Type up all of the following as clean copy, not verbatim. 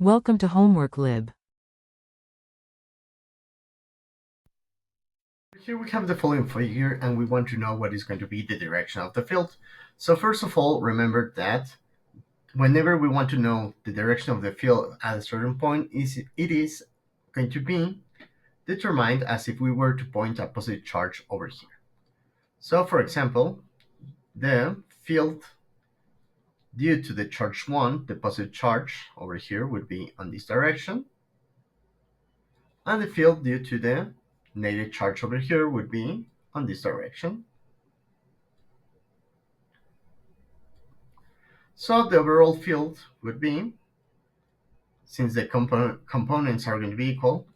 Welcome to Homework Lib. Here we have the following figure, and we want to know what is going to be the direction of the field. So first of all, remember that whenever we want to know the direction of the field at a certain point, it is going to be determined as if we were to point a positive charge over here. So for example, the field due to the charge 1, the positive charge over here would be on this direction, and the field due to the negative charge over here would be on this direction. So the overall field would be, since the components are going to be equal,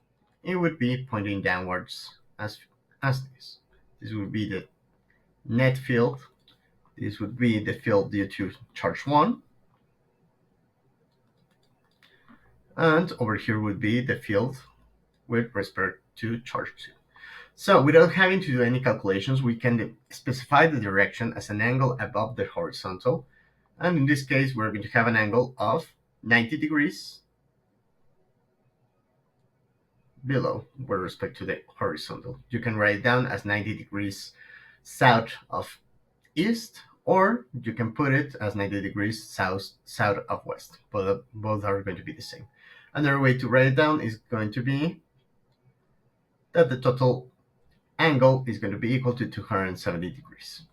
it would be pointing downwards as this. This would be the net field. This would be the field due to charge 1. And over here would be the field with respect to charge 2. So without having to do any calculations, we can specify the direction as an angle above the horizontal. And in this case, we're going to have an angle of 90 degrees below with respect to the horizontal. You can write it down as 90 degrees south of east, or you can put it as 90 degrees south of west. Both are going to be the same. Another way to write it down is going to be that the total angle is going to be equal to 270 degrees.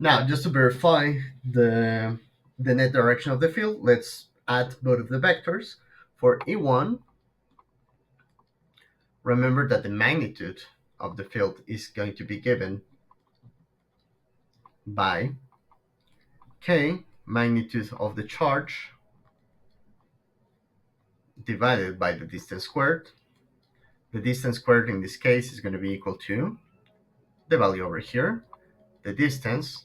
Now, just to verify the net direction of the field, let's add both of the vectors. For E1, remember that the magnitude of the field is going to be given by K, magnitude of the charge, divided by the distance squared. The distance squared in this case is going to be equal to the value over here. The distance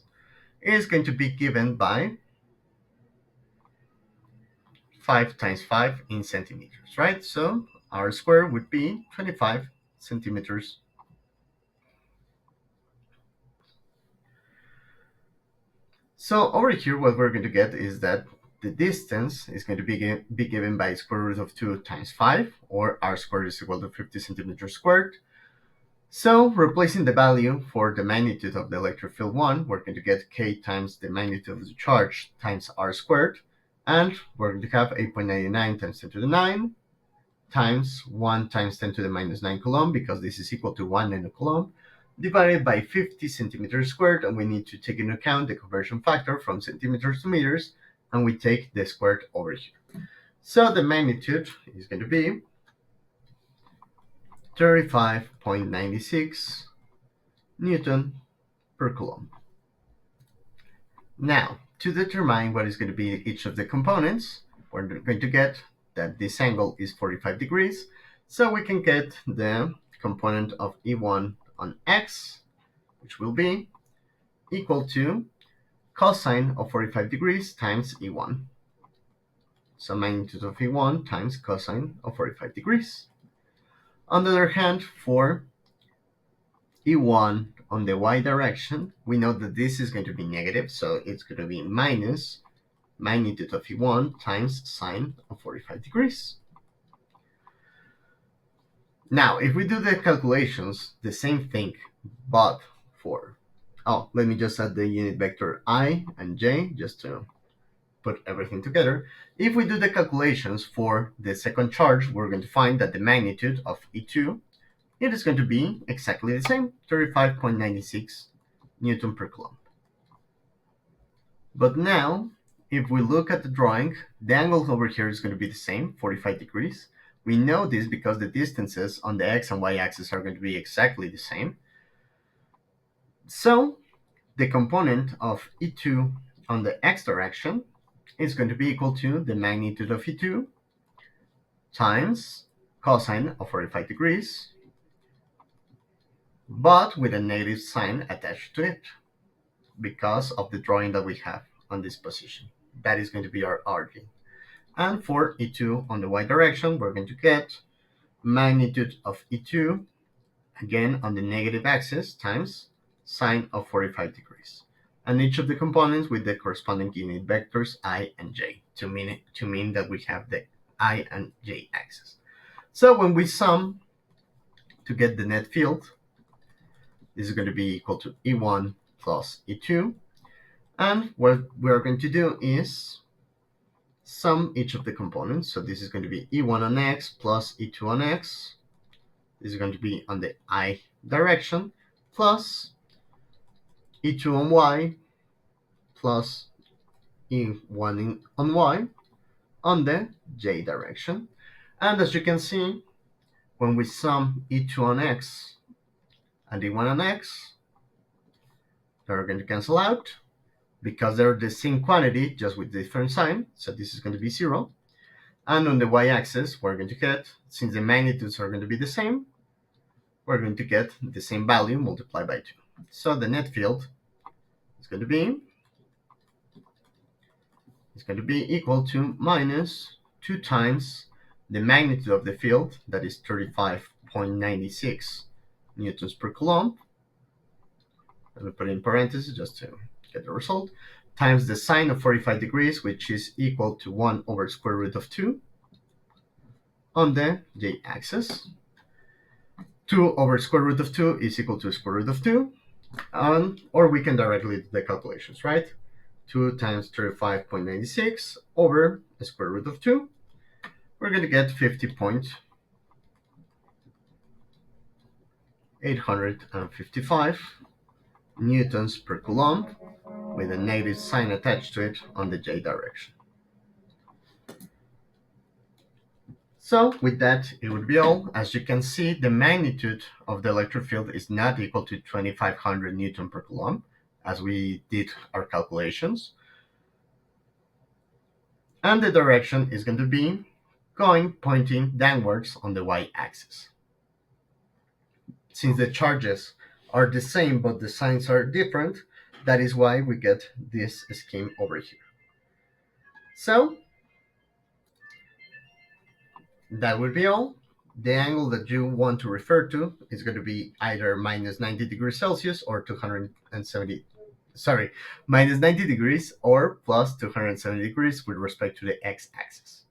is going to be given by 5 times 5 in centimeters, right? So r squared would be 25 centimeters. So over here, what we're going to get is that the distance is going to be given by square root of 2 times 5, or r squared is equal to 50 centimeters squared. So replacing the value for the magnitude of the electric field 1, we're going to get k times the magnitude of the charge times r squared, and we're going to have 8.99 times 10 to the 9 times 1 times 10 to the minus 9 coulomb, because this is equal to 1 nanocoulomb, divided by 50 centimeters squared, and we need to take into account the conversion factor from centimeters to meters, and we take the squared over here. So the magnitude is going to be 35.96 Newton per coulomb. Now, to determine what is going to be each of the components, we're going to get that this angle is 45 degrees, so we can get the component of E1 on X, which will be equal to cosine of 45 degrees times E1. So magnitude of E1 times cosine of 45 degrees. On the other hand, for E1 on the y direction, we know that this is going to be negative, so it's going to be minus magnitude of E1 times sine of 45 degrees. Now, if we do the calculations, the same thing, but for, let me just add the unit vector I and J, just to put everything together. If we do the calculations for the second charge, we're going to find that the magnitude of E2, it is going to be exactly the same, 35.96 Newton per coulomb. But now, if we look at the drawing, the angle over here is going to be the same, 45 degrees. We know this because the distances on the x and y axis are going to be exactly the same. So the component of E2 on the x direction is going to be equal to the magnitude of E2 times cosine of 45 degrees, but with a negative sign attached to it because of the drawing that we have on this position. That is going to be our RG. And for E2 on the y direction, we're going to get magnitude of E2, again on the negative axis, times sine of 45 degrees. And each of the components with the corresponding unit vectors I and j to mean that we have the I and j axis. So when we sum to get the net field, this is going to be equal to E1 plus E2. And what we're going to do is sum each of the components. So this is going to be E1 on x plus E2 on x. This is going to be on the I direction plus E2 on y plus E1 on y on the j direction. And as you can see, when we sum E2 on x and E1 on x, they're going to cancel out because they're the same quantity, just with different sign. So this is going to be 0. And on the y-axis, we're going to get, since the magnitudes are going to be the same, we're going to get the same value multiplied by 2. So the net field is going to be equal to minus 2 times the magnitude of the field, that is 35.96 newtons per coulomb. Let me put it in parentheses just to get the result, times the sine of 45 degrees, which is equal to 1 over square root of 2 on the j-axis. 2 over square root of 2 is equal to square root of 2, or we can directly do the calculations, right? 2 times 35.96 over the square root of 2, we're going to get 50.855 newtons per coulomb, with a negative sign attached to it on the j direction. So with that, it would be all. As you can see, the magnitude of the electric field is not equal to 2500 newton per coulomb, as we did our calculations. And the direction is going to be pointing downwards on the y-axis. Since the charges are the same but the signs are different, that is why we get this scheme over here. So that would be all. The angle that you want to refer to is going to be either minus 90 degrees Celsius or minus 90 degrees or plus 270 degrees with respect to the x-axis.